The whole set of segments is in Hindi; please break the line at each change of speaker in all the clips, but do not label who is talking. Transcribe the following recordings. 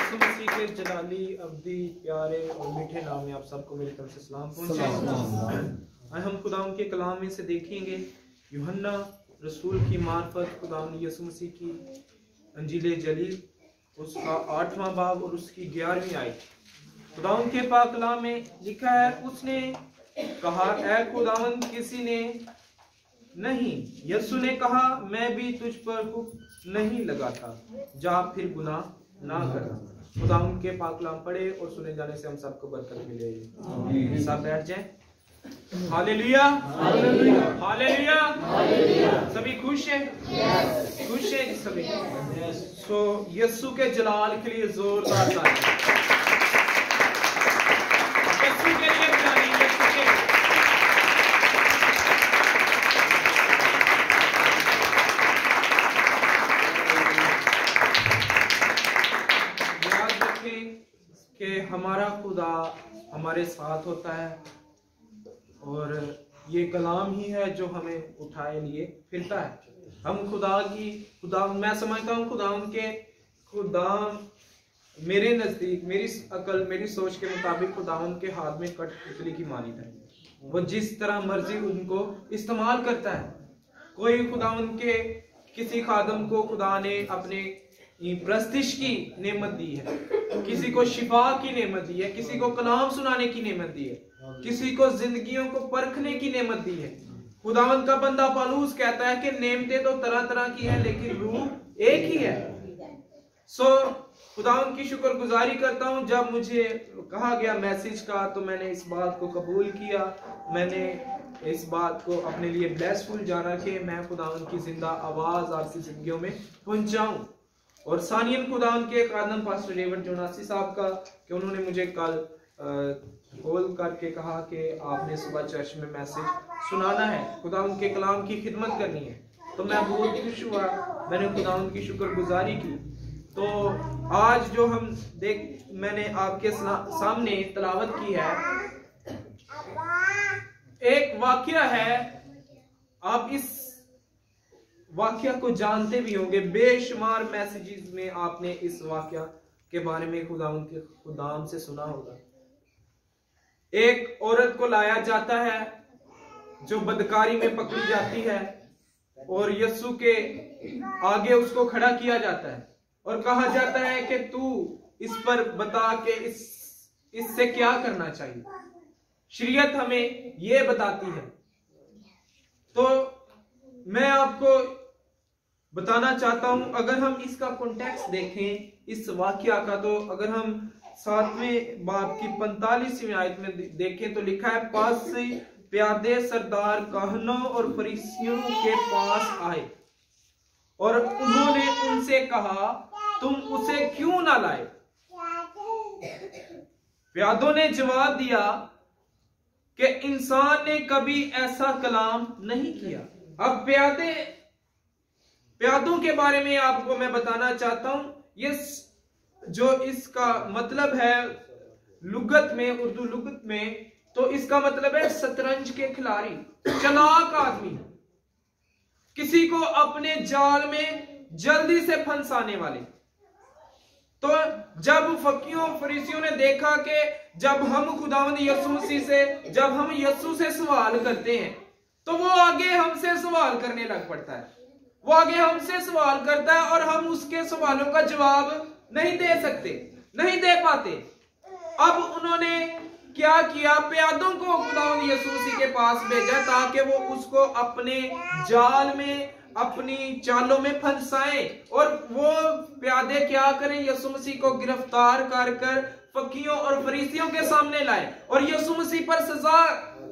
यीशु मसीह के जलाली अब्दी प्यारे और मीठे नाम में आप सबको मेरी तरफ से सलाम पहुंचे। आज हम खुदाम के कलाम में से देखेंगे यूहन्ना रसूल की मार्फत खुदाम यीशु मसीह की अंजील जलील उसका 8वां बाब और उसकी 11वीं आयत। खुदाम के पाक कलाम में लिखा है, उसने कहा ऐ खुदावंद किसी ने नहीं। यीशु ने कहा मैं भी तुझ पर हुक्म नहीं लगाता, जा फिर गुनाह ना करना। खुदा उनके पाक कलाम पढ़े और सुने जाने से हम सबको बरकत मिले। सब बैठ जाएं। Hallelujah hallelujah. सभी खुश हैं? खुश हैं सभी? सो यीशु के जलाल के लिए जोरदार ताली। यीशु के लिए ताली। कि हमारा खुदा हमारे साथ होता है और ये कलाम ही है जो हमें उठाए लिए फिरता है। हम खुदा मैं समझता हूँ खुदा मेरे नजदीक, मेरी अकल, मेरी सोच के मुताबिक खुदा उनके हाथ में कठपुतली की मानित है। वो जिस तरह मर्जी उनको इस्तेमाल करता है। कोई खुदा उनके किसी खादम को खुदा ने अपने प्रस्तिश की नेमत दी है, किसी को शिफा की नेमत दी है, किसी को कलाम सुनाने की नेमत दी है, किसी को जिंदगियों को परखने की नेमत दी है। खुदावंद का बंदा पौलुस कहता है कि नेमतें तो तरह तरह की है लेकिन रूह एक ही है। सो खुदावंद की शुक्रगुजारी करता हूं। जब मुझे कहा गया मैसेज का तो मैंने इस बात को कबूल किया। मैंने इस बात को अपने लिए ब्लेसफुल जाना कि मैं खुदावंद की जिंदा आवाज आपकी जिंदगियों में पहुंचाऊं। और सानियन खुदा उनके खादम पास्टर डेविड जोनासी साहब का कि उन्होंने मुझे कल कॉल करके कहा कि आपने सुबह चर्च में मैसेज सुनाना है, खुदा उनके कलाम की खिदमत करनी है। तो मैं बहुत खुश हुआ, मैंने खुदा उनकी शुक्रगुजारी की। तो आज जो हम मैंने आपके सामने तलावत की है, एक वाकया है। आप इस वाकया को जानते भी होंगे, बेशुमार मैसेजेस में आपने इस वाकया के बारे में खुदाम से सुना होगा। एक औरत को लाया जाता है जो बदकारी में पकड़ी जाती है और यीशु के आगे उसको खड़ा किया जाता है और कहा जाता है कि तू इस पर बता के इससे क्या करना चाहिए। शरीयत हमें यह बताती है। तो मैं आपको बताना चाहता हूं, अगर हम इसका कॉन्टेक्स्ट देखें इस वाकया का, तो अगर हम 7वें बाब की 45वीं आयत में देखें तो लिखा है, पास से प्यादे सरदार काहनों और फरीसियों के पास आए और उन्होंने उनसे कहा तुम उसे क्यों ना लाए। प्यादों ने जवाब दिया कि इंसान ने कभी ऐसा कलाम नहीं किया। अब प्यादों के बारे में आपको मैं बताना चाहता हूं। ये जो इसका मतलब है लुगत में, उर्दू लुगत में, तो इसका मतलब है शतरंज के खिलाड़ी, चालाक आदमी, किसी को अपने जाल में जल्दी से फंसाने वाले। तो जब फकीयों फरीसियों ने देखा कि जब हम खुदावंद यीशु मसीह से, जब हम यीशु से सवाल करते हैं तो वो आगे हमसे सवाल करने लग पड़ता है। वो आगे हमसे सवाल करता है और हम उसके सवालों का जवाब नहीं दे सकते, नहीं दे पाते। अब उन्होंने क्या किया, प्यादों को खुदावंद यीशु मसीह के पास भेजा ताकि वो उसको अपने जाल में, अपनी चालों में फंसाएं और वो प्यादे क्या करें, यीशु मसीह को गिरफ्तार कर फकीयों और फरीसियों के सामने लाए और यीशु मसीह पर सजा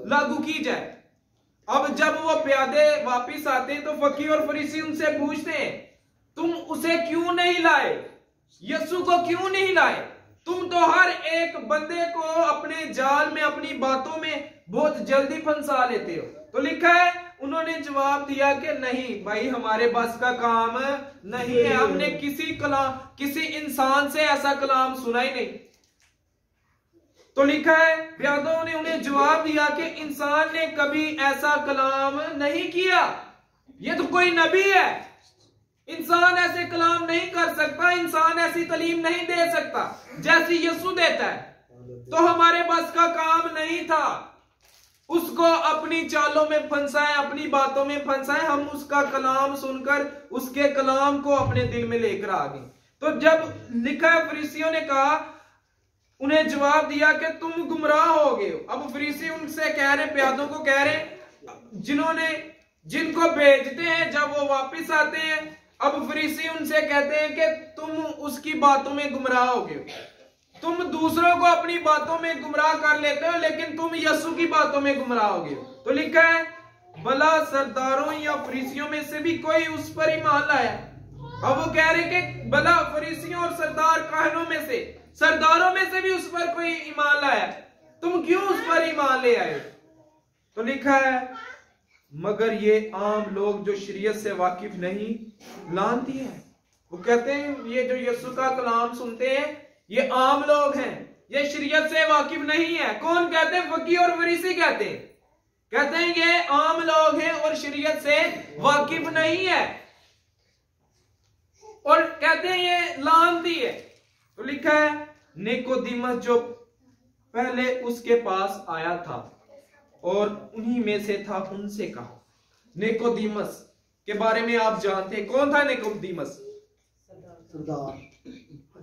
लागू की जाए। अब जब वो प्यादे वापिस आते हैं तो फकीर और फरीसी उनसे पूछते हैं तुम उसे क्यों नहीं लाए, यीशु को क्यों नहीं लाए, तुम तो हर एक बंदे को अपने जाल में, अपनी बातों में बहुत जल्दी फंसा लेते हो। तो लिखा है उन्होंने जवाब दिया कि नहीं भाई, हमारे बस का काम नहीं है, हमने किसी इंसान से ऐसा कलाम सुना ही नहीं। तो लिखा है प्यादों ने उन्हें जवाब दिया कि इंसान ने कभी ऐसा कलाम नहीं किया, ये तो कोई नबी है, इंसान ऐसे कलाम नहीं कर सकता, इंसान ऐसी तालीम नहीं दे सकता जैसी यीशु देता है। तो हमारे बस का काम नहीं था उसको अपनी चालों में फंसाएं, अपनी बातों में फंसाएं। हम उसका कलाम सुनकर उसके कलाम को अपने दिल में लेकर आ गए। तो जब लिखा है, फरीसियों ने कहा, उन्हें जवाब दिया कि तुम गुमराह हो गए हो। अब फरीसी उनसे कह रहे, प्यादों को कह रहे, जिनको भेजते हैं जब वो वापस आते हैं, अब फरीसी उनसे कहते हैं कि तुम उसकी बातों में गुमराह हो गए हो। तुम दूसरों को अपनी बातों में गुमराह कर लेते हो, लेकिन तुम यीशु की बातों में गुमराह हो गए हो। तो लिखा है, भला सरदारों या फरीसियों में से भी कोई उस पर ईमान लाया। अब वो कह रहे कि भला फरीसियों और सरदार काहनों में से, सरदारों में से भी उस पर कोई ईमान लाया, तुम क्यों उस पर ईमान ले आए? तो लिखा है, मगर ये आम लोग जो शरीयत से वाकिफ नहीं लानती है। वो कहते हैं ये जो यीशु का कलाम सुनते हैं ये आम लोग हैं, ये शरीयत से वाकिफ नहीं है। कौन कहते हैं? फकीह और फरीसी कहते हैं ये आम लोग हैं और शरीयत से वाकिफ नहीं है, और कहते हैं ये लानती है। तो लिखा है, निकोदेमुस जो पहले उसके पास आया था और उन्हीं में से था, उनसे कहा। निकोदेमुस के बारे में आप जानते हैं, कौन था निकोदेमुस?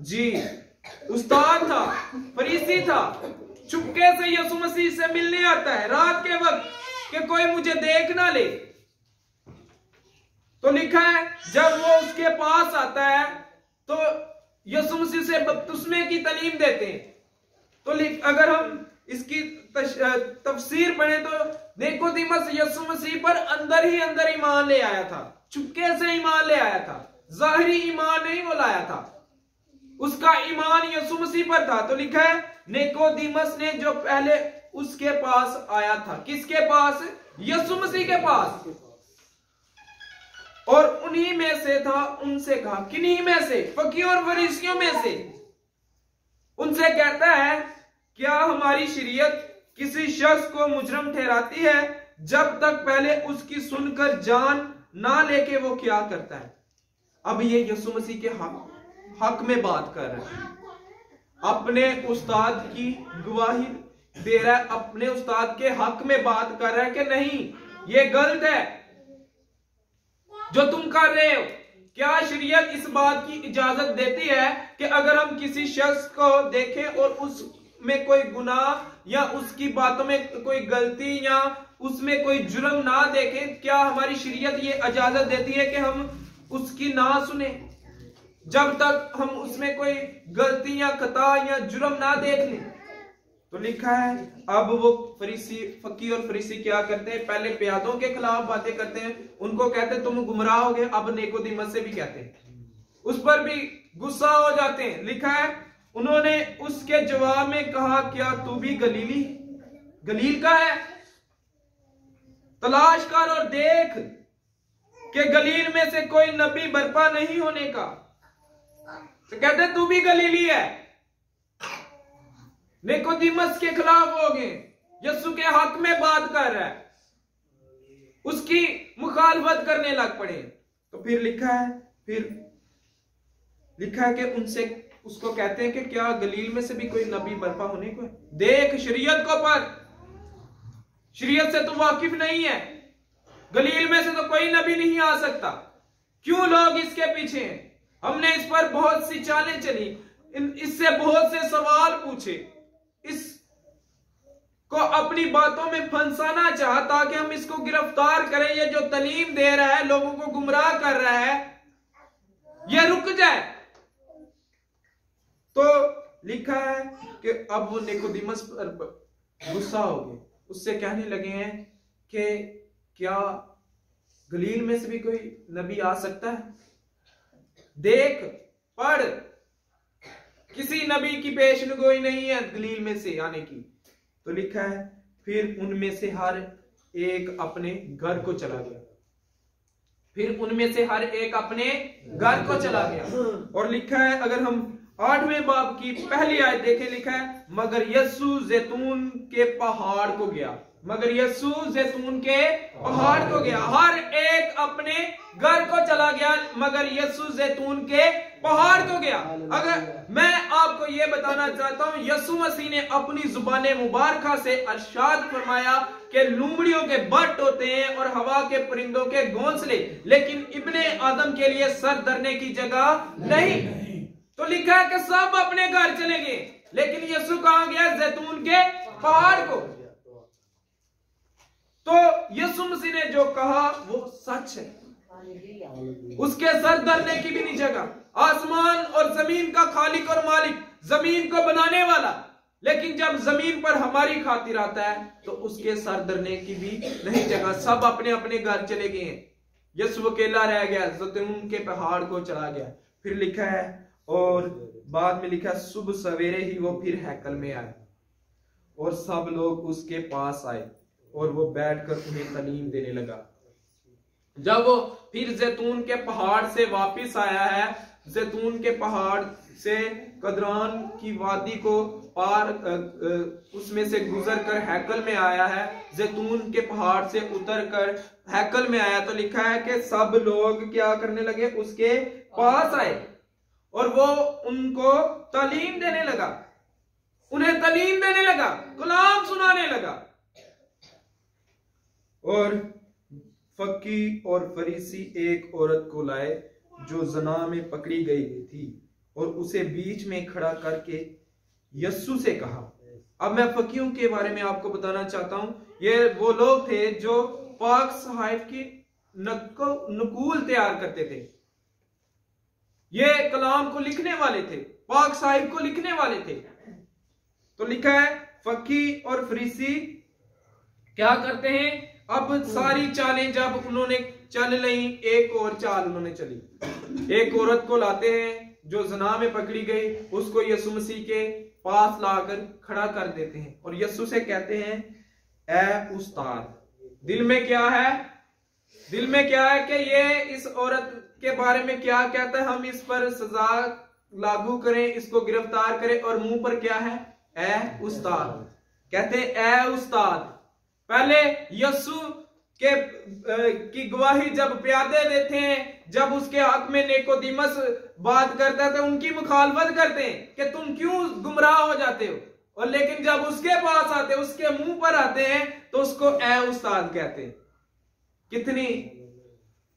जी, उस्ताद था, फरीसी था, चुपके से यीशु मसीह से मिलने आता है रात के वक्त कि कोई मुझे देख ना ले। तो लिखा है, जब वो उसके पास आता है तो यीशु मसीह से बपतिस्मे की तालीम देते हैं। तो अगर हम इसकी तफसीर पढ़े तो निकोदेमुस यीशु मसीह पर अंदर ही अंदर ईमान ले आया था, चुपके से ईमान ले आया था, जाहिरी ईमान नहीं वो लाया था, उसका ईमान यीशु मसीह पर था। तो लिखा है, निकोदेमुस ने जो पहले उसके पास आया था, किसके पास? यीशु मसीह के पास, और उन्हीं में से था, उनसे कहा। किन्हीं में से? फकीह और फरीसियों में से। उनसे कहता है, क्या हमारी शरीयत किसी शख्स को मुजरम ठहराती है जब तक पहले उसकी सुनकर जान ना लेके वो क्या करता है? अब ये यीशु मसीह के हक में बात कर रहा है, अपने उस्ताद की गवाही दे रहा है, अपने उस्ताद के हक में बात कर रहा है कि नहीं ये गलत है जो तुम कर रहे हो। क्या शरीयत इस बात की इजाजत देती है कि अगर हम किसी शख्स को देखें और उसमें कोई गुनाह या उसकी बातों में कोई गलती या उसमें कोई जुर्म ना देखें, क्या हमारी शरीयत ये इजाजत देती है कि हम उसकी ना सुने जब तक हम उसमें कोई गलती या खता या जुर्म ना देख लें? तो लिखा है, अब वो फकीह और फरीसी क्या करते हैं? पहले प्यादों के खिलाफ बातें करते हैं, उनको कहते हैं तुम गुमराह हो गए। अब निकोदेमुस से भी कहते हैं, उस पर भी गुस्सा हो जाते हैं। लिखा है, उन्होंने उसके जवाब में कहा, क्या तू भी गलील का है? तलाश कर और देख कि गलील में से कोई नबी बर्पा नहीं होने का। तो कहते तू भी गलीली है। निकोदेमुस के खिलाफ हो गए, यीशु के हक में बात कर रहा है, उसकी मुखालफत करने लग पड़े। तो फिर लिखा है कि उनसे उसको कहते हैं कि क्या गलील में से भी कोई नबी बर्पा होने को है? देख शरीयत को पढ़, शरीयत से तो वाकिफ नहीं है, गलील में से तो कोई नबी नहीं आ सकता। क्यों लोग इसके पीछे हैं? हमने इस पर बहुत सी चालें चली, इससे बहुत से सवाल पूछे, इसको अपनी बातों में फंसाना चाहा ताकि हम इसको गिरफ्तार करें। ये जो तालीम दे रहा है, लोगों को गुमराह कर रहा है, ये रुक जाए। तो लिखा है कि अब वो निकोदेमुस पर गुस्सा हो गए, उससे कहने लगे हैं कि क्या गलील में से भी कोई नबी आ सकता है? देख पढ़, किसी नबी की पेशनगोई नहीं है गलील में से आने की। तो लिखा है, फिर उनमें से हर एक अपने घर को चला गया। फिर उनमें से हर एक अपने घर को चला गया। और लिखा है, अगर हम 8वें बाब की पहली आयत देखें, लिखा है, मगर यीशु जैतून के पहाड़ को गया। मगर यीशु जैतून के पहाड़ को गया। हर एक अपने घर को चला गया, मगर यीशु जैतून के पहाड़ को गया। अगर मैं आपको यह बताना चाहता हूं, यीशु मसीह ने अपनी जुबान मुबारका से इरशाद फरमाया कि लूमड़ियों के बट होते हैं और हवा के परिंदों के घोंसले, लेकिन इब्ने आदम के लिए सर धरने की जगह नहीं। तो लिखा है कि सब अपने घर चले गए, लेकिन यीशु कहां गया? जैतून के पहाड़ को। तो यीशु मसीह ने जो कहा वो सच है, उसके सर धरने की भी नहीं जगह। आसमान और जमीन का खालिक और मालिक, जमीन को बनाने वाला, लेकिन जब जमीन पर हमारी खातिर आता है तो उसके सर धरने की भी नहीं जगह। सब अपने अपने घर चले गए हैं, यीशु अकेला रह गया, जैतून के पहाड़ को चला गया। फिर लिखा है, और बाद में लिखा, सुबह सवेरे ही वो फिर हैकल में आए और सब लोग उसके पास आए और वो बैठकर उन्हें तालीम देने लगा। जब वो फिर जैतून के पहाड़ से वापस आया है, जैतून के पहाड़ से कदरान की वादी को पार उसमें से गुजर कर हैकल में आया है, जैतून के पहाड़ से उतर कर हैकल में आया, तो लिखा है कि सब लोग क्या करने लगे? उसके पास आए और वो उनको तालीम देने लगा, उन्हें तालीम देने लगा, कलाम सुनाने लगा। और फकी और फरीसी एक औरत को लाए जो जना में पकड़ी गई थी और उसे बीच में खड़ा करके यीशु से कहा। अब मैं फकीयों के बारे में आपको बताना चाहता हूं। ये वो लोग थे जो पाक साहिब की नकूल तैयार करते थे, ये कलाम को लिखने वाले थे, पाक साहिब को लिखने वाले थे। तो लिखा है, फकी और फरीसी क्या करते हैं? अब सारी चालें जब उन्होंने चल ली, एक और चाल उन्होंने चली। एक औरत को लाते हैं जो जना में पकड़ी गई, उसको यीशु मसीह के पास लाकर खड़ा कर देते हैं और यीशु से कहते हैं, ए उस्ताद। दिल में क्या है? दिल में क्या है कि ये इस औरत के बारे में क्या कहता है? हम इस पर सजा लागू करें, इसको गिरफ्तार करें। और मुंह पर क्या है? ए उस्ताद। कहते हैं, ए उस्ताद। पहले यीशु के की गवाही जब प्यादे देते हैं, जब उसके हक में निकोदेमस बात करता है तो उनकी मुखालफत करते हैं कि तुम क्यों गुमराह हो जाते हो, और लेकिन जब उसके पास आते, उसके मुंह पर आते हैं तो उसको ए उस्ताद कहते हैं।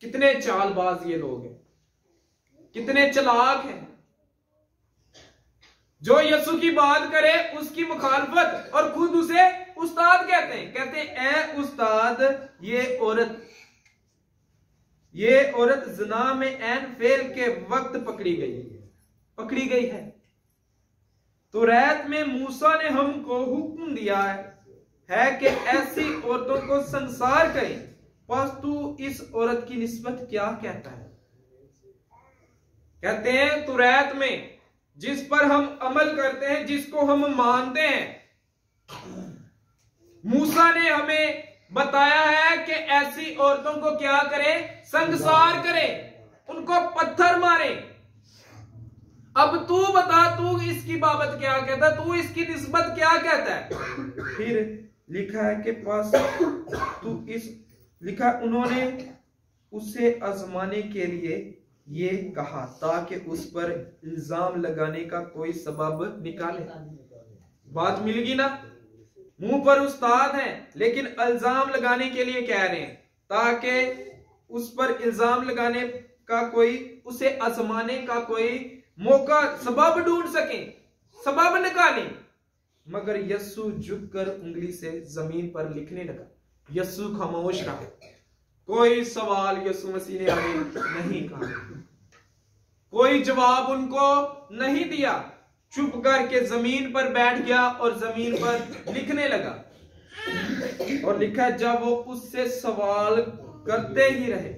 कितने चालबाज ये लोग हैं, कितने चालाक हैं। जो यीशु की बात करे उसकी मुखालफत और खुद उसे उस्ताद कहते हैं। कहते हैं, ए उस्ताद, ये औरत ज़िना में ऐन फेल के वक्त पकड़ी गई है। तो रैत में मूसा ने हमको हुक्म दिया है कि ऐसी औरतों को संसार करें। बस तू इस औरत की निस्बत क्या कहता है? कहते हैं, तुरैत में जिस पर हम अमल करते हैं, जिसको हम मानते हैं, मूसा ने हमें बताया है कि ऐसी औरतों को क्या करें? संसार करें, उनको पत्थर मारे। अब तू बता, तू इसकी बाबत क्या कहता है? तू इसकी निस्बत क्या कहता है? फिर लिखा है कि पास तू इस लिखा, उन्होंने उसे आजमाने के लिए ये कहा ताकि उस पर इल्जाम लगाने का कोई सबब निकाले। बात मिल गई ना? मुंह पर उस्ताद है, लेकिन इल्जाम लगाने के लिए कह रहे हैं ताकि उस पर इल्जाम लगाने का कोई, उसे आजमाने का कोई मौका, सबब ढूंढ सके, सबब निकालें। मगर यीशु झुककर उंगली से जमीन पर लिखने लगा। यीशु खामोश रहा, कोई सवाल यीशु मसीह ने हमें नहीं कहा, कोई जवाब उनको नहीं दिया। चुप करके जमीन पर बैठ गया और जमीन पर लिखने लगा। और लिखा, जब वो उससे सवाल करते ही रहे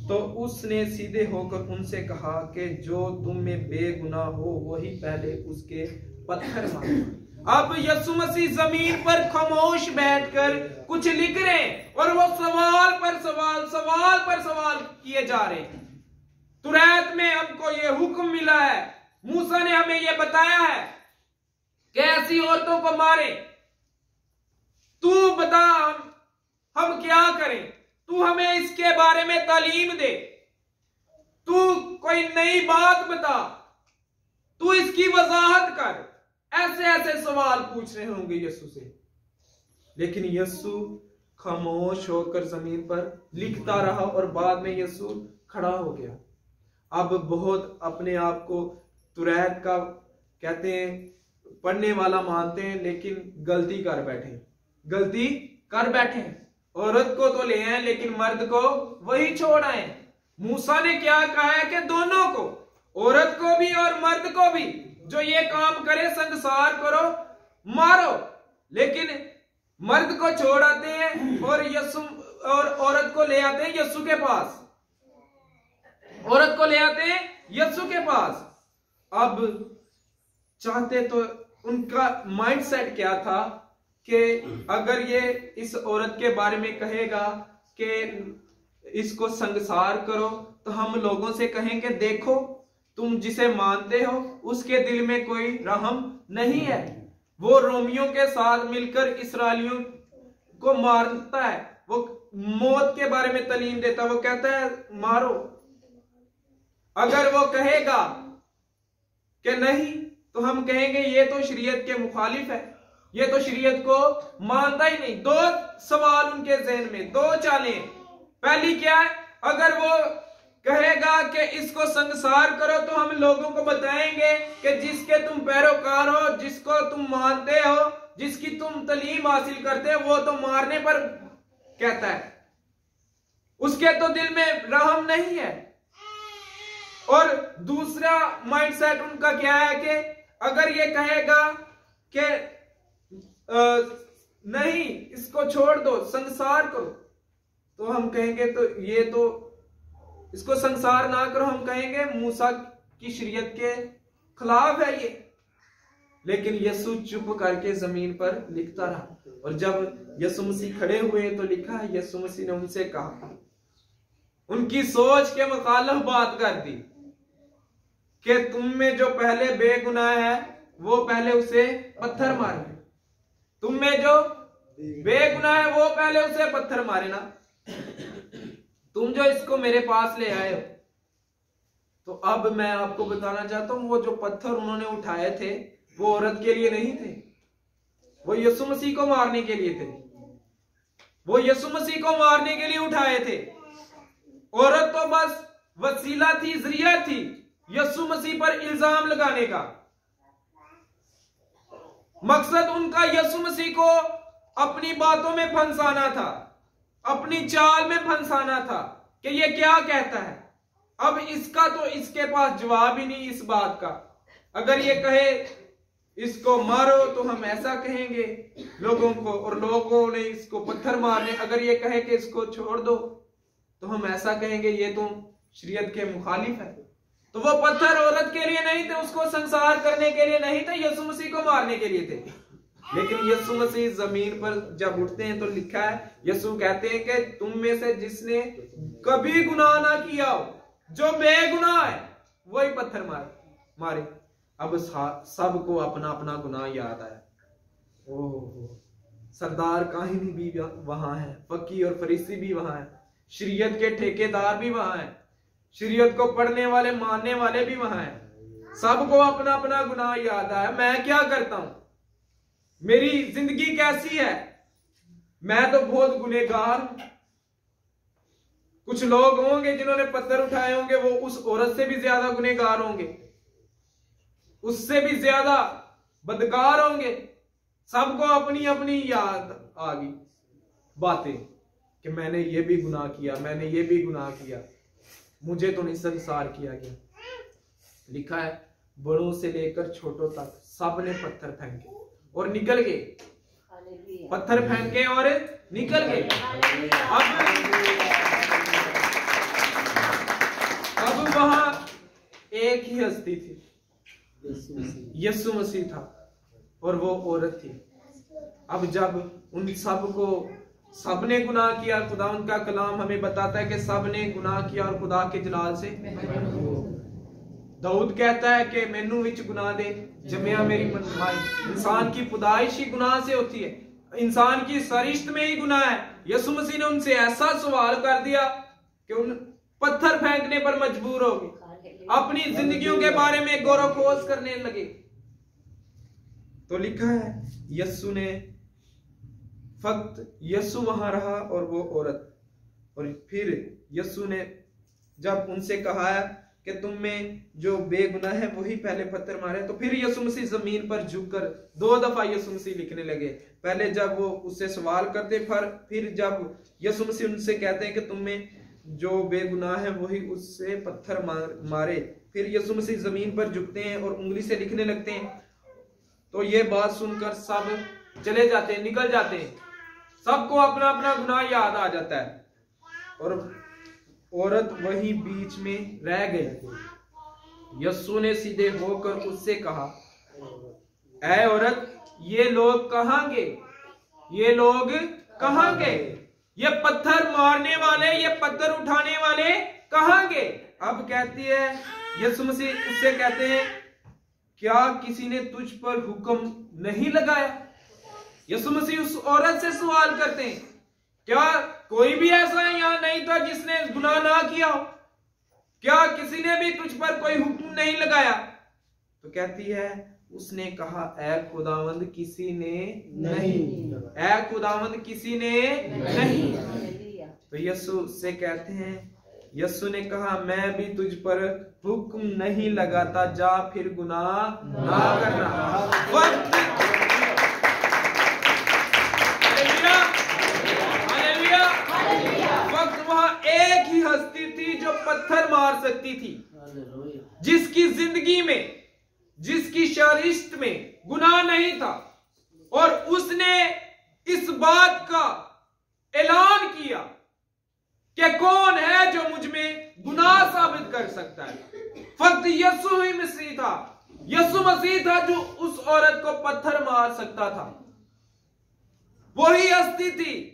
तो उसने सीधे होकर उनसे कहा कि जो तुम में बेगुनाह हो वही पहले उसके पत्थर मारो। अब यीशु मसीह जमीन पर खामोश बैठकर कुछ लिख रहे हैं और वो सवाल पर सवाल किए जा रहे हैं। तुरैत में हमको ये हुक्म मिला है, मूसा ने हमें ये बताया है कि ऐसी औरतों को मारे। तू बता हम क्या करें, तू हमें इसके बारे में तालीम दे, तू कोई नई बात बता, तू इसकी वजाहत कर। ऐसे ऐसे सवाल पूछ रहे होंगे यीशु से, लेकिन यीशु खामोश होकर जमीन पर लिखता रहा और बाद में यीशु खड़ा हो गया। अब बहुत अपने आप को तुरैत का कहते हैं, पढ़ने वाला मानते हैं, लेकिन गलती कर बैठे। औरत को तो ले आए लेकिन मर्द को वही छोड़ आए। मूसा ने क्या कहा है कि दोनों को, औरत को भी और मर्द को भी, जो ये काम करे संसार करो, मारो। लेकिन मर्द को छोड़ आते हैं और यीशु और औरत को ले आते हैं यीशु के पास, औरत को ले आते हैं यीशु के पास। अब चाहते तो उनका माइंडसेट क्या था कि अगर ये इस औरत के बारे में कहेगा कि इसको संसार करो, तो हम लोगों से कहेंगे देखो तुम जिसे मानते हो उसके दिल में कोई रहम नहीं है, वो रोमियों के साथ मिलकर इस्राएलियों को मारता है, वो मौत के बारे में तालीम देता है, वो कहता है मारो। अगर वो कहेगा कि नहीं, तो हम कहेंगे ये तो शरीयत के मुखालिफ है, ये तो शरीयत को मानता ही नहीं। दो सवाल उनके ज़हन में, दो चालें। पहली क्या है, अगर वो कहेगा कि इसको संसार करो, तो हम लोगों को बताएंगे कि जिसके तुम पैरोकार हो, जिसको तुम मानते हो, जिसकी तुम तालीम हासिल करते हो, वो तो मारने पर कहता है, उसके तो दिल में रहम नहीं है। और दूसरा माइंडसेट उनका क्या है कि अगर ये कहेगा कि नहीं इसको छोड़ दो, संसार करो, तो हम कहेंगे तो ये तो इसको संसार ना करो, हम कहेंगे मूसा की शरीयत के खिलाफ है ये। लेकिन यीशु चुप करके जमीन पर लिखता रहा। और जब यीशु मसीह खड़े हुए तो लिखा है, यीशु मसीह ने उनसे कहा, उनकी सोच के मुखालिफ बात कर दी कि तुम में जो पहले बेगुनाह है वो पहले उसे पत्थर मारे, तुम में जो बेगुनाह है वो पहले उसे पत्थर मारे ना, तुम जो इसको मेरे पास ले आए हो। तो अब मैं आपको बताना चाहता हूं, वो जो पत्थर उन्होंने उठाए थे वो औरत के लिए नहीं थे, वो यीशु मसीह को मारने के लिए थे, वो यीशु मसीह को मारने के लिए उठाए थे। औरत तो बस वसीला थी, जरिया थी यीशु मसीह पर इल्जाम लगाने का। मकसद उनका यीशु मसीह को अपनी बातों में फंसाना था, अपनी चाल में फंसाना था कि ये क्या कहता है। अब इसका तो इसके पास जवाब ही नहीं इस बात का। अगर ये कहे इसको मारो तो हम ऐसा कहेंगे लोगों को, और लोगों ने इसको पत्थर मारने। अगर ये कहे कि इसको छोड़ दो तो हम ऐसा कहेंगे ये तो शरीयत के मुखालिफ है। तो वो पत्थर औरत के लिए नहीं थे, उसको संसार करने के लिए नहीं थे, यीशु मसीह को मारने के लिए थे। लेकिन यीशु मसीह जमीन पर जब उठते हैं तो लिखा है, यीशु कहते हैं कि तुम में से जिसने कभी गुनाह ना किया हो, जो बेगुनाह है, वही पत्थर मारे। अब सबको अपना अपना गुनाह याद आया। ओह, सरदार काहिनी भी वहां है, फकीह और फरीसी भी वहां है, शरीयत के ठेकेदार भी वहां है, शरीयत को पढ़ने वाले मानने वाले भी वहां है। सबको अपना अपना गुनाह याद आया। मैं क्या करता हूं, मेरी जिंदगी कैसी है, मैं तो बहुत गुनहगार हूं। कुछ लोग होंगे जिन्होंने पत्थर उठाए होंगे, वो उस औरत से भी ज्यादा गुनहगार होंगे, उससे भी ज्यादा बदकार होंगे। सबको अपनी अपनी याद आ गई बातें कि मैंने ये भी गुनाह किया, मैंने ये भी गुनाह किया, मुझे तो नहीं संसार किया गया। लिखा है बड़ों से लेकर छोटों तक सब ने पत्थर फेंके और निकल गए, पत्थर फेंके और निकल गए। अब वहां एक ही हस्ती थी, यीशु मसीह था और वो औरत थी। अब जब उन सब को, सबने गुनाह किया, खुदा उनका कलाम हमें बताता है कि सबने गुनाह किया और खुदा के जलाल से। दाऊद कहता है कि मैनू विच गुनाह दे जमिया मेरी माई। इंसान की पैदाइश ही गुनाह से होती है। इंसान की सरिश्त में ही गुनाह है। यीशु मसीह ने उनसे ऐसा सवाल कर दिया कि उन पत्थर फेंकने पर मजबूर हो गए, अपनी जिंदगियों के बारे में गौरवखोज करने लगे। तो लिखा है यीशु ने फक्त यीशु वहां रहा और वो औरत। और फिर यीशु ने जब उनसे कहा कि तुम में जो बेगुनाह है वही पहले पत्थर मारे, तो फिर यीशु मसीह जमीन पर झुककर 2 दफा यीशु मसीह लिखने लगे। पहले जब वो उससे सवाल करते, फिर जब यीशु मसीह उनसे कहते हैं कि तुम में जो बेगुनाह है वही उससे पत्थर मारे, फिर यीशु मसीह जमीन पर झुकते हैं और उंगली से लिखने लगते हैं। तो ये बात सुनकर सब चले जाते हैं, निकल जाते हैं, सबको अपना अपना गुनाह याद आ जाता है और औरत वहीं बीच में रह गई। यीशु ने सीधे होकर उससे कहा, ऐ औरत, ये लोग कहां गए? ये लोग कहां गए? ये पत्थर मारने वाले, ये पत्थर उठाने वाले कहां गए? अब कहती है यीशु मसीह उससे कहते हैं, क्या किसी ने तुझ पर हुक्म नहीं लगाया? यीशु मसीह उस औरत से सवाल करते हैं, क्या कोई भी ऐसा यहां नहीं था जिसने गुनाह ना किया हो? क्या किसी ने भी तुझ पर कोई हुक्म नहीं लगाया? तो कहती है, उसने कहा, ऐ खुदावंद किसी ने नहीं, ऐ खुदावंद किसी ने नहीं। तो यीशु से कहते हैं, यीशु ने कहा, मैं भी तुझ पर हुक्म नहीं लगाता, जा फिर गुनाह ना करना। वक्त वहां एक ही हस्ती थी जो पत्थर मार सकती थी, जिसकी जिंदगी में, जिसकी शरीश्त में गुनाह नहीं था, और उसने इस बात का ऐलान किया कि कौन है जो मुझ में गुनाह साबित कर सकता है। फक्त यीशु ही मसीह था, यीशु मसीह था जो उस औरत को पत्थर मार सकता था। वही हस्ती थी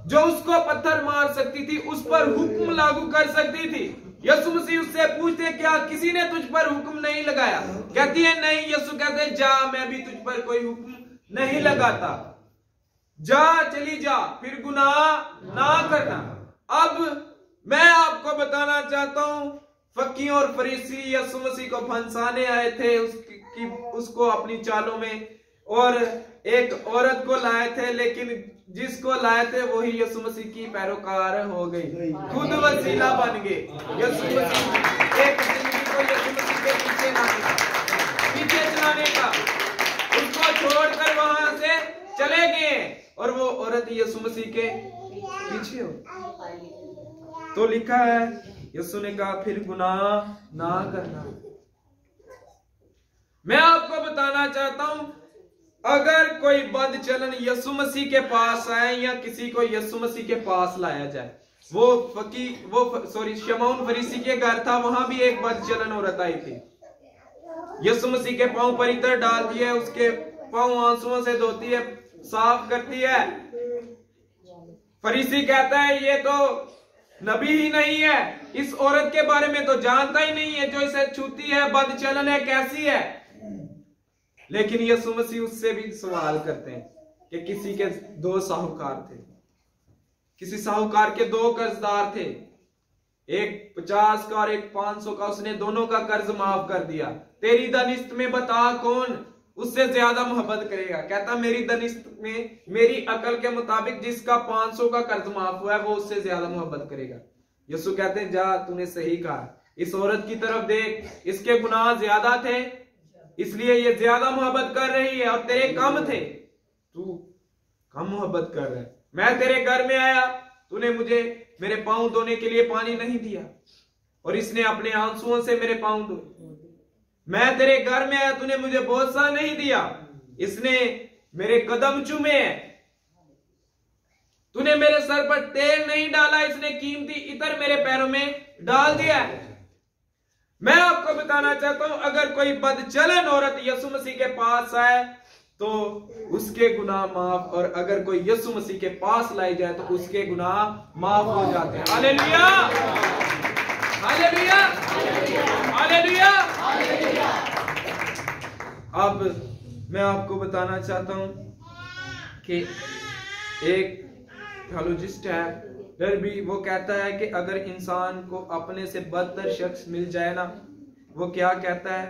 जो उसको पत्थर मार सकती थी, उस पर हुक्म लागू कर सकती थी। यीशु मसीह उससे पूछते, क्या किसी ने तुझ पर हुक्म नहीं लगाया? कहती है नहीं। यीशु कहते, जा, मैं भी तुझ पर कोई हुक्म नहीं लगाता, जा, चली जा, फिर गुनाह ना करना। अब मैं आपको बताना चाहता हूं, फकीह और फरीसी यीशु मसीह को फंसाने आए थे, उसको अपनी चालों में, और एक औरत को लाए थे, लेकिन जिसको लाए थे वही यीशु मसीह की पैरोकार हो गई, खुद वसीला बन गए। यीशु मसीह एक जिंदगी को यीशु मसीह के पीछे चलाने का, उसको छोड़कर वहां से चले गए, और वो औरत यीशु मसीह के पीछे हो। तो लिखा है, यीशु ने कहा, फिर गुनाह ना करना। मैं आपको बताना चाहता हूं, अगर कोई बदचलन यीशु मसीह के पास आए या किसी को यीशु मसीह के पास लाया जाए, शमौन फरीसी के घर था, वहां भी एक बदचलन औरत आई थी। यीशु मसीह के पांव पर इत्र डालती है, उसके पांव आंसुओं से धोती है, साफ करती है। फरीसी कहता है, ये तो नबी ही नहीं है, इस औरत के बारे में तो जानता ही नहीं है, जो इसे छूती है, बदचलन है, कैसी है। लेकिन यीशु मसीह उससे भी सवाल करते हैं कि किसी के 2 साहूकार थे, किसी साहूकार के 2 कर्जदार थे, एक 50 का और एक 500 का, उसने दोनों का कर्ज माफ कर दिया। तेरी दनिस्त में बता कौन उससे ज्यादा मोहब्बत करेगा? कहता, मेरी दनिस्त में, मेरी अकल के मुताबिक जिसका 500 का कर्ज माफ हुआ है वो उससे ज्यादा मोहब्बत करेगा। यीशु कहते हैं, जा, तूने सही कहा, इस औरत की तरफ देख, इसके गुनाह ज्यादा थे, इसलिए ये ज्यादा मोहब्बत कर रही है, और तेरे कम थे, तू कम मोहब्बत कर रहा है। मैं तेरे घर में आया, तूने मुझे मेरे पांव धोने के लिए पानी नहीं दिया, और इसने अपने आंसुओं से मेरे पांव धोए। मैं तेरे घर में आया, तूने मुझे बोझा नहीं दिया, इसने मेरे कदम चूमे हैं। तूने मेरे सर पर तेल नहीं डाला, इसने कीमती इत्र मेरे पैरों में डाल दिया है। मैं आपको बताना चाहता हूं, अगर कोई बदचलन औरत यीशु मसीह के पास आए तो उसके गुनाह माफ, और अगर कोई यीशु मसीह के पास लाई जाए तो उसके गुनाह माफ हो जाते हैं। Hallelujah, hallelujah, hallelujah. अब मैं आपको बताना चाहता हूं, कि एक थियोलॉजिस्ट है, फिर भी वो कहता है कि अगर इंसान को अपने से बदतर शख्स मिल जाए ना, वो क्या कहता है,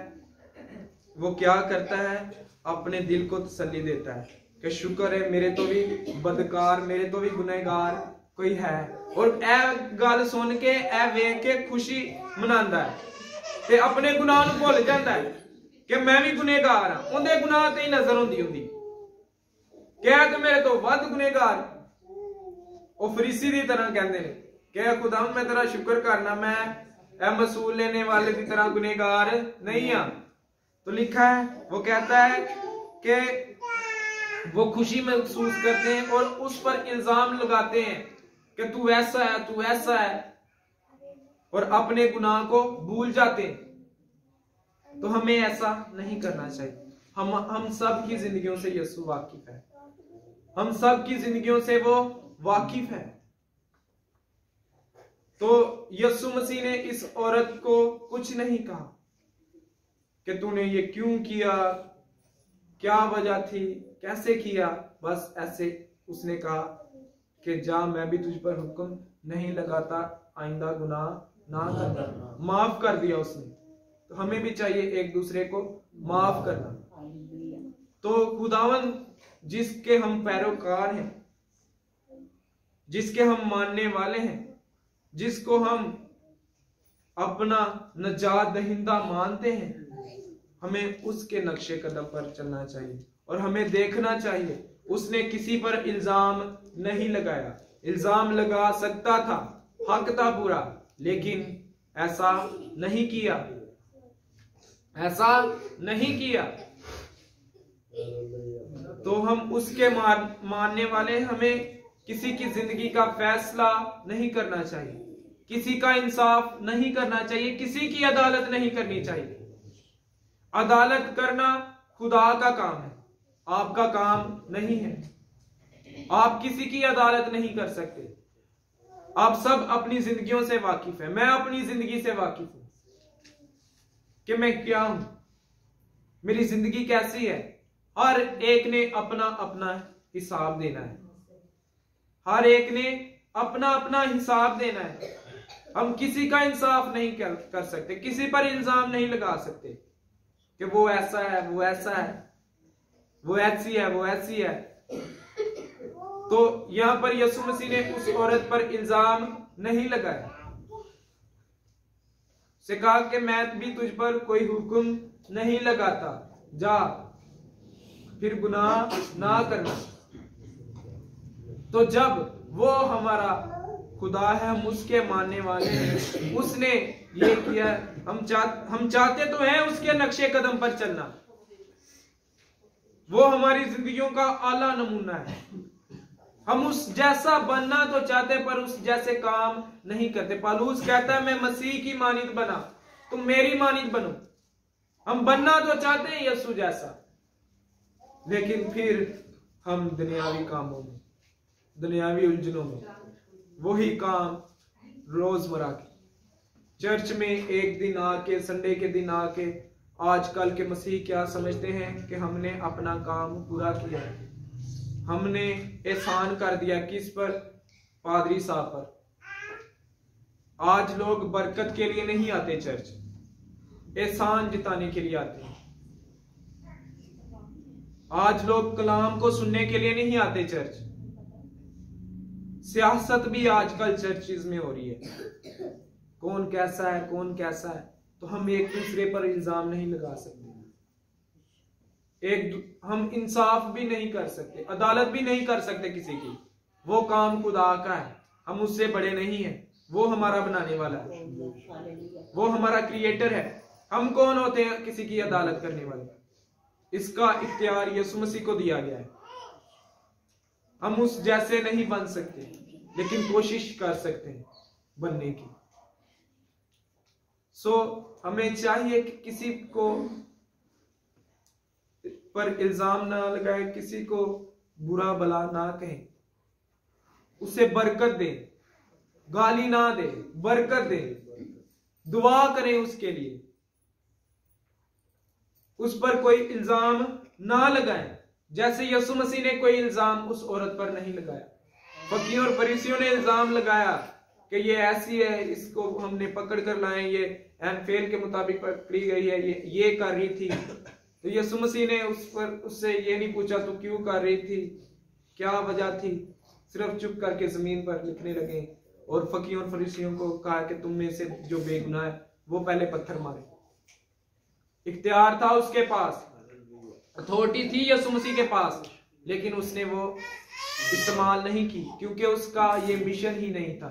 वो क्या करता है, अपने दिल को तसल्ली देता है कि शुक्र है मेरे तो भी बदकार, मेरे तो भी गुनहगार कोई है, और ए गल सुन के ए वेख के खुशी मनांदा है ते अपने गुनाह नूं भुल जांदा है कि मैं भी गुनहगार हां। उहदे गुनाह ते ही नजर हुंदी क्या कि मेरे तो वध गुनहगार। वो फरीसी की तरह कहते हैं कि खुदा मैं तेरा शुक्र करना, मैं मसूल लेने वाले की तरह गुनहगार नहीं हाँ। तो लिखा है, वो कहता है कि वो खुशी महसूस करते हैं और उस पर इल्जाम लगाते हैं कि तू ऐसा है, तू ऐसा है, और अपने गुनाह को भूल जाते हैं। तो हमें ऐसा नहीं करना चाहिए। हम सब की जिंदगियों से यीशु वाकिफ है, हम सब की जिंदगियों से वो वाकिफ है। तो यीशु मसीह ने इस औरत को कुछ नहीं कहा कि तूने ये क्यों किया, क्या वजह थी, कैसे किया। बस ऐसे उसने कहा कि जा, मैं भी तुझ पर हुक्म नहीं लगाता, आइंदा गुनाह ना करना। माफ कर दिया उसने। तो हमें भी चाहिए एक दूसरे को माफ करना। तो खुदावन जिसके हम पैरोकार हैं, जिसके हम मानने वाले हैं, जिसको हम अपना नजात दहिंदा मानते हैं, हमें उसके नक्शे कदम पर चलना चाहिए और हमें देखना चाहिए उसने किसी पर इल्जाम नहीं लगाया। इल्जाम लगा सकता था, हक था पूरा, लेकिन ऐसा नहीं किया, ऐसा नहीं किया। तो हम उसके मानने वाले, हमें किसी की जिंदगी का फैसला नहीं करना चाहिए, किसी का इंसाफ नहीं करना चाहिए, किसी की अदालत नहीं करनी चाहिए। अदालत करना खुदा का काम है, आपका काम नहीं है। आप किसी की अदालत नहीं कर सकते। आप सब अपनी जिंदगियों से वाकिफ है। मैं अपनी जिंदगी से वाकिफ हूं कि मैं क्या हूं, मेरी जिंदगी कैसी है। हर एक ने अपना अपना हिसाब देना है, हर एक ने अपना अपना हिसाब देना है। हम किसी का इंसाफ नहीं कर सकते, किसी पर इल्जाम नहीं लगा सकते कि वो ऐसा है, वो ऐसा है, वो ऐसी है, वो ऐसी है। तो यहां पर यीशु मसीह ने उस औरत पर इल्जाम नहीं लगाया, से कहा कि मैं भी तुझ पर कोई हुक्म नहीं लगाता, जा फिर गुनाह ना करना। तो जब वो हमारा खुदा है, हम उसके मानने वाले हैं, उसने ये किया, हम चाहते तो हैं उसके नक्शे कदम पर चलना। वो हमारी जिंदगियों का आला नमूना है। हम उस जैसा बनना तो चाहते, पर उस जैसे काम नहीं करते। पौलुस कहता है मैं मसीह की मानित बना, तुम मेरी मानित बनो। हम बनना तो चाहते हैं यीशु जैसा, लेकिन फिर हम दुनियावी कामों में, दुनियावी उलझनों में वही काम रोजमर्रा के, चर्च में एक दिन आके, संडे के दिन आके, आजकल के मसीह क्या समझते हैं कि हमने अपना काम पूरा किया है, हमने एहसान कर दिया। किस पर? पादरी साहब पर। आज लोग बरकत के लिए नहीं आते चर्च, एहसान जिताने के लिए आते हैं। आज लोग कलाम को सुनने के लिए नहीं आते चर्च। सियासत भी आजकल चर्चिज में हो रही है, कौन कैसा है, कौन कैसा है। तो हम एक दूसरे पर इल्जाम नहीं लगा सकते, हम इंसाफ भी नहीं कर सकते, अदालत भी नहीं कर सकते किसी की। वो काम खुदा का है, हम उससे बड़े नहीं हैं। वो हमारा बनाने वाला है, वो हमारा क्रिएटर है। हम कौन होते हैं किसी की अदालत करने वाले? इसका इख्तियार यीशु मसीह को दिया गया है। हम उस जैसे नहीं बन सकते, लेकिन कोशिश कर सकते हैं बनने की। हमें चाहिए कि किसी को पर इल्जाम ना लगाए, किसी को बुरा भला ना कहें, उसे बरकत दे, गाली ना दे, बरकत दे, दुआ करें उसके लिए, उस पर कोई इल्जाम ना लगाएं। जैसे यीशु मसीह ने कोई इल्जाम उस औरत पर नहीं लगाया। फकीरों और फरीसियों ने इल्जाम लगाया कि ये ऐसी है, इसको हमने पकड़ कर लाए, ये एनफेल के मुताबिक पकड़ी गई है, ये कर रही थी। तो यीशु मसीह ने उससे ये नहीं पूछा तू क्यों कर रही थी, क्या वजह थी, सिर्फ चुप करके जमीन पर लिखने लगे और फकीरों और फरीसियों को कहा कि तुम में से जो बेगुनाह है वो पहले पत्थर मारे। इख्तियार था उसके पास, अथॉरिटी थी यीशु मसीह के पास, लेकिन उसने वो इस्तेमाल नहीं की क्योंकि उसका ये मिशन ही नहीं था,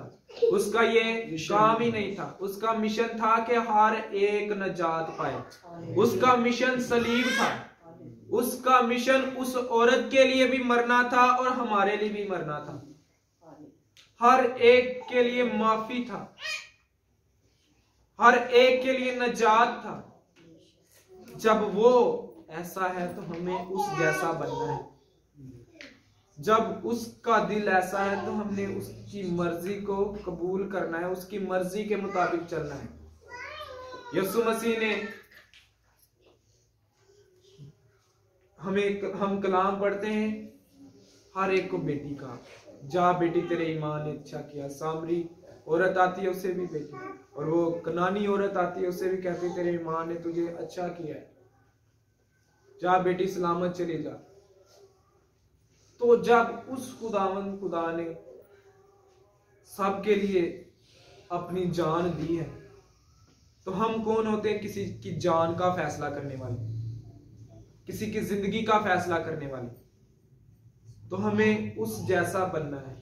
उसका ये काम ही नहीं था। उसका मिशन था कि हर एक नजात पाए। उसका मिशन सलीब था, उसका मिशन उस औरत के लिए भी मरना था और हमारे लिए भी मरना था। हर एक के लिए माफी था, हर एक के लिए नजात था। जब वो ऐसा है तो हमें उस जैसा बनना है। जब उसका दिल ऐसा है तो हमने उसकी मर्जी को कबूल करना है, उसकी मर्जी के मुताबिक चलना है। यीशु मसीह ने हम कलाम पढ़ते हैं, हर एक को बेटी का, जा बेटी तेरे ईमान ने अच्छा किया। सामरी औरत आती है उसे भी बेटी, और वो कनानी औरत आती है उसे भी कहती तेरे ईमान ने तुझे अच्छा किया है, जा बेटी सलामत चली जा। तो जब उस खुदा ने सबके लिए अपनी जान दी है, तो हम कौन होते हैं किसी की जान का फैसला करने वाले, किसी की जिंदगी का फैसला करने वाले। तो हमें उस जैसा बनना है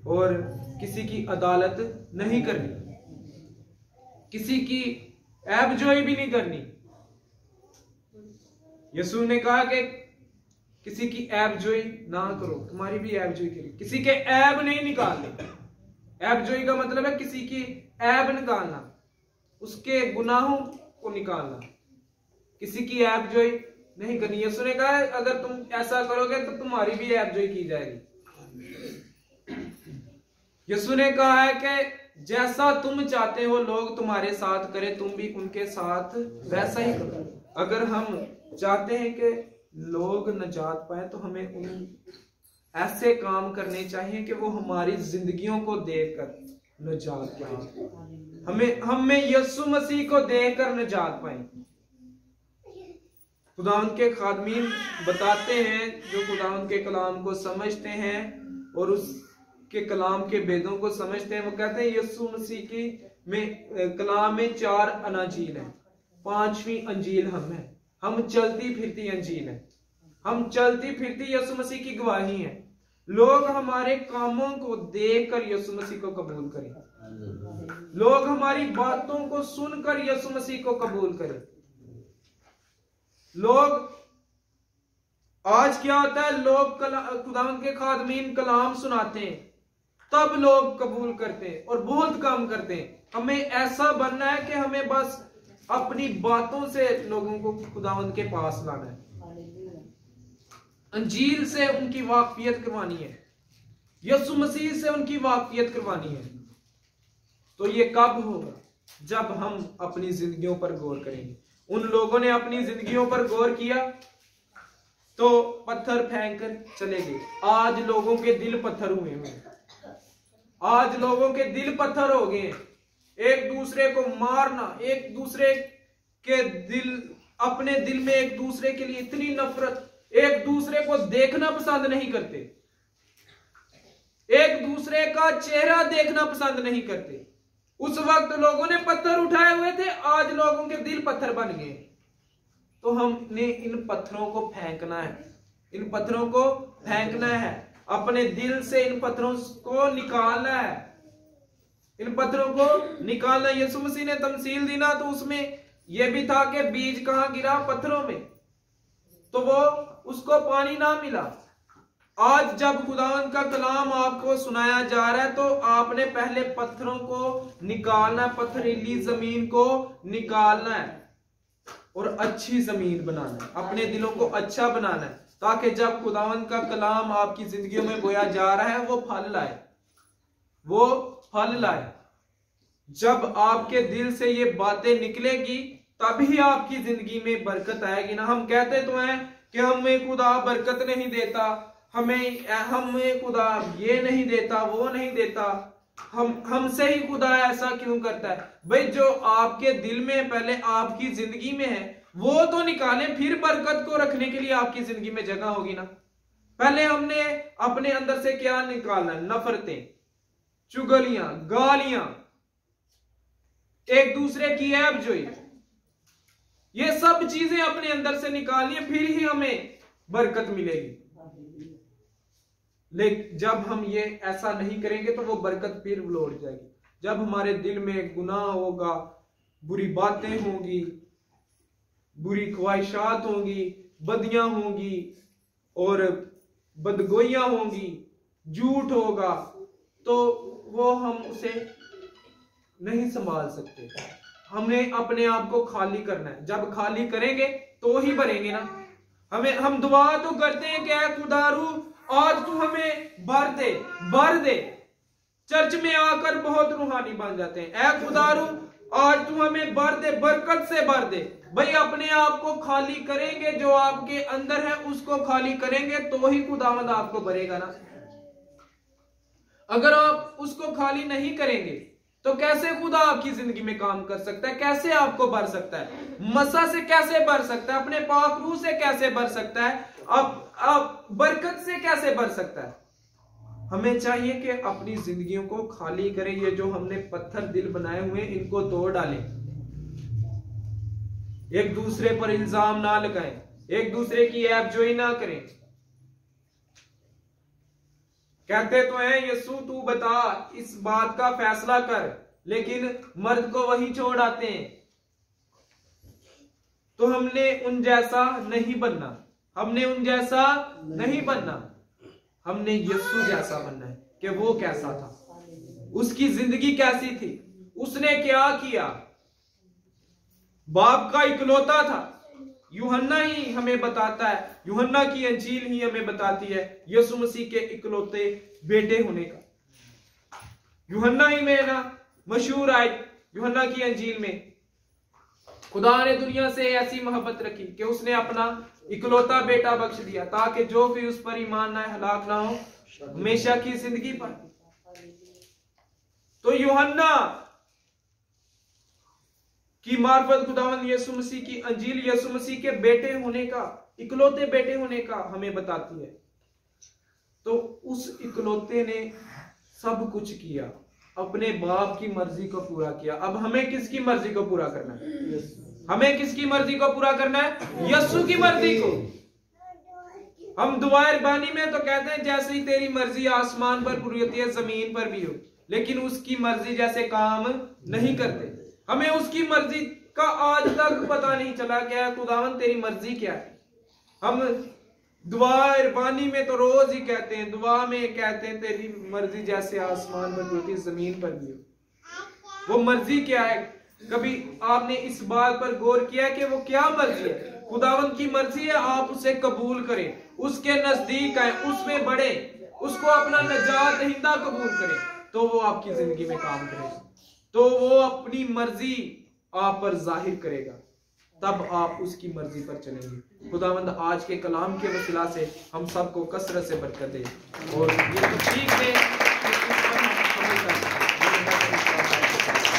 और किसी की अदालत नहीं करनी, किसी की ऐबजोई भी नहीं करनी। यीशु ने कहा कि किसी की ऐबजोई ना करो, तुम्हारी भी ऐबजोई करो। किसी के ऐब नहीं निकालने। ऐबजोई का मतलब है किसी की ऐब निकालना, उसके गुनाहों को निकालना। किसी की ऐबजोई नहीं करनी। यीशु ने कहा अगर तुम ऐसा करोगे तो तुम्हारी भी ऐबजोई की जाएगी। यीशु ने कहा है कि जैसा तुम चाहते हो लोग तुम्हारे साथ करें, तुम भी उनके साथ वैसा ही करो। अगर हम चाहते हैं कि लोग नजात पाए तो हमें उन ऐसे काम करने चाहिए कि वो हमारी जिंदगियों को देखकर नजात पाए, हमें यीशु मसीह को देखकर नजात पाए। खुदावंद के खादमीन बताते हैं, जो खुदावंद के कलाम को समझते हैं और उसके कलाम के भेदों को समझते हैं, वो कहते हैं यीशु मसीह की कलाम में 4 अनाजील हैं, 5वीं अंजील हम चलती फिरती अंजील है। हम चलती फिरती यीशु मसीह की गवाही है। लोग हमारे कामों को देखकर यीशु मसीह को कबूल करें, लोग हमारी बातों को सुनकर यीशु मसीह को कबूल करें। लोग आज क्या होता है, लोग खुदावंद के खादमीन कलाम सुनाते हैं तब लोग कबूल करते हैं और बहुत काम करते हैं। हमें ऐसा बनना है कि हमें बस अपनी बातों से लोगों को खुदावंद के पास लाना है, अंजील से उनकी वाकफियत करवानी है, यीशु मसीह से उनकी वाकफियत करवानी है। तो ये कब होगा? जब हम अपनी जिंदगियों पर गौर करेंगे। उन लोगों ने अपनी जिंदगियों पर गौर किया तो पत्थर फेंक कर चले गए। आज लोगों के दिल पत्थर हुए हैं, आज लोगों के दिल पत्थर हो गए हैं। एक दूसरे को मारना, एक दूसरे के दिल, अपने दिल में एक दूसरे के लिए इतनी नफरत, एक दूसरे को देखना पसंद नहीं करते, एक दूसरे का चेहरा देखना पसंद नहीं करते। उस वक्त लोगों ने पत्थर उठाए हुए थे, आज लोगों के दिल पत्थर बन गए। तो हमने इन पत्थरों को फेंकना है, इन पत्थरों को फेंकना है, अपने दिल से इन पत्थरों को निकालना है, इन पत्थरों को निकालना। यीशु मसीह ने तमसील दी ना, तो उसमें यह भी था कि बीज कहां गिरा? पत्थरों में, तो वो उसको पानी ना मिला। आज जब खुदावंद का कलाम आपको सुनाया जा रहा है तो आपने पहले पत्थरों को निकालना है, पथरीली जमीन को निकालना है और अच्छी जमीन बनाना है, अपने दिलों को अच्छा बनाना है, ताकि जब खुदावंद का कलाम आपकी जिंदगियों में बोया जा रहा है वो फल लाए, वो फल लाए। जब आपके दिल से ये बातें निकलेगी तभी आपकी जिंदगी में बरकत आएगी ना। हम कहते तो हैं कि हमें खुदा बरकत नहीं देता, हमें खुदा ये नहीं देता, वो नहीं देता, हमसे ही खुदा ऐसा क्यों करता है? भाई जो आपके दिल में पहले आपकी जिंदगी में है वो तो निकालें, फिर बरकत को रखने के लिए आपकी जिंदगी में जगह होगी ना। पहले हमने अपने अंदर से क्या निकालना? नफरतें, चुगलियां, गालियां, एक दूसरे की ऐबजोई, ये सब चीजें अपने अंदर से निकालनी है, फिर ही हमें बरकत मिलेगी। लेकिन जब हम ये ऐसा नहीं करेंगे तो वो बरकत फिर लौट जाएगी। जब हमारे दिल में गुनाह होगा, बुरी बातें होंगी, बुरी ख्वाहिशात होंगी, बदियां होंगी और बदगोइयां होंगी, झूठ होगा, तो वो हम उसे नहीं संभाल सकते। हमें अपने आप को खाली करना है। जब खाली करेंगे तो ही भरेंगे ना। हम दुआ तो करते हैं कि ऐ खुदारू आज तू हमें भर दे। चर्च में आकर बहुत रूहानी बन जाते हैं। ऐ खुदारू आज तू हमें भर दे, बरकत से भर दे। भाई अपने आप को खाली करेंगे, जो आपके अंदर है उसको खाली करेंगे तो ही खुदावंद आपको भरेगा ना। अगर आप उसको खाली नहीं करेंगे तो कैसे खुदा आपकी जिंदगी में काम कर सकता है? कैसे आपको भर सकता है? मसा से कैसे भर सकता है? अपने पाक रूह से कैसे भर सकता है? अब बरकत से कैसे भर सकता है? हमें चाहिए कि अपनी जिंदगियों को खाली करें। ये जो हमने पत्थर दिल बनाए हुए इनको तोड़ डालें। एक दूसरे पर इल्जाम ना लगाएं, एक दूसरे की ऐबजोई ना करें। कहते तो हैं यीशु तू बता, इस बात का फैसला कर, लेकिन मर्द को वही छोड़ आते हैं। तो हमने उन जैसा नहीं बनना, हमने उन जैसा नहीं बनना, हमने यीशु जैसा बनना है कि वो कैसा था, उसकी जिंदगी कैसी थी, उसने क्या किया। बाप का इकलौता था। यूहन्ना ही हमें बताता है, यूहन्ना की अंजील ही हमें बताती है यीशु मसीह के इकलौते बेटे होने का। यूहन्ना ही में ना मशहूर आए, यूहन्ना की अंजील में खुदा ने दुनिया से ऐसी मोहब्बत रखी कि उसने अपना इकलौता बेटा बख्श दिया ताकि जो भी उस पर ईमान ना हलाक ना हो, हमेशा की जिंदगी पर। तो यूहन्ना की मार्फत खुदावंद यीशु मसीह की अंजील यीशु मसीह के बेटे होने का, इकलौते बेटे होने का हमें बताती है। तो उस इकलौते ने सब कुछ किया, अपने बाप की मर्जी को पूरा किया। अब हमें किसकी मर्जी को पूरा करना है? हमें किसकी मर्जी को पूरा करना है? यीशु की मर्जी को। हम दुआए बानी में तो कहते हैं जैसे ही तेरी मर्जी आसमान पर पूरी होती है जमीन पर भी हो, लेकिन उसकी मर्जी जैसे काम नहीं करते। हमें उसकी मर्जी का आज तक पता नहीं चला क्या खुदावंद तेरी मर्जी क्या है। हम दुआ इरबानी में तो रोज ही कहते हैं, दुआ में कहते हैं तेरी मर्जी जैसे आसमान पर होती है जमीन पर भी हो। वो मर्जी क्या है? कभी आपने इस बात पर गौर किया कि वो क्या मर्जी है? खुदावंद की मर्जी है आप उसे कबूल करें, उसके नजदीक आए, उसमें बढ़े, उसको अपना नजात दहिंदा कबूल करें, तो वो आपकी जिंदगी में काम करेगा, तो वो अपनी मर्जी आप पर जाहिर करेगा, तब आप उसकी मर्जी पर चलेंगे। खुदावंद आज के कलाम के वसीला से हम सबको कसरत से बरकत दे और ये ठीक है।